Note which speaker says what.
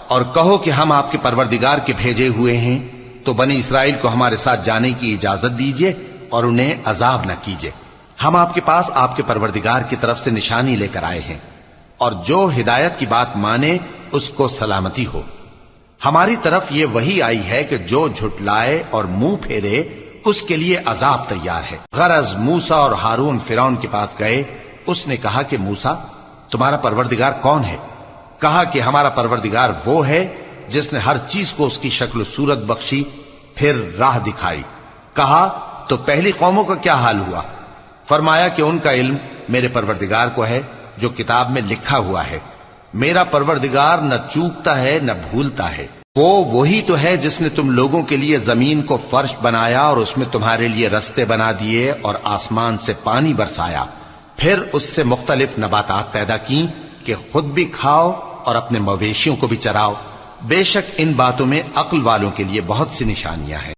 Speaker 1: اور کہو کہ ہم آپ کے پروردگار کے بھیجے ہوئے ہیں، تو بنی اسرائیل کو ہمارے ساتھ جانے کی اجازت دیجیے اور انہیں عذاب نہ کیجیے۔ ہم آپ کے پاس آپ کے پروردگار کی طرف سے نشانی لے کر آئے ہیں، اور جو ہدایت کی بات مانے اس کو سلامتی ہو۔ ہماری طرف یہ وحی آئی ہے کہ جو جھٹلائے اور منہ پھیرے اس کے لیے عذاب تیار ہے۔ غرض موسیٰ اور ہارون فرعون کے پاس گئے، اس نے کہا کہ موسیٰ تمہارا پروردگار کون ہے؟ کہا کہ ہمارا پروردگار وہ ہے جس نے ہر چیز کو اس کی شکل و صورت بخشی، پھر راہ دکھائی۔ کہا تو پہلی قوموں کا کیا حال ہوا؟ فرمایا کہ ان کا علم میرے پروردگار کو ہے جو کتاب میں لکھا ہوا ہے۔ میرا پروردگار نہ چوکتا ہے نہ بھولتا ہے۔ وہ وہی تو ہے جس نے تم لوگوں کے لیے زمین کو فرش بنایا اور اس میں تمہارے لیے رستے بنا دیے اور آسمان سے پانی برسایا، پھر اس سے مختلف نباتات پیدا کی کہ خود بھی کھاؤ اور اپنے مویشیوں کو بھی چراؤ۔ بے شک ان باتوں میں عقل والوں کے لیے بہت سی نشانیاں ہیں۔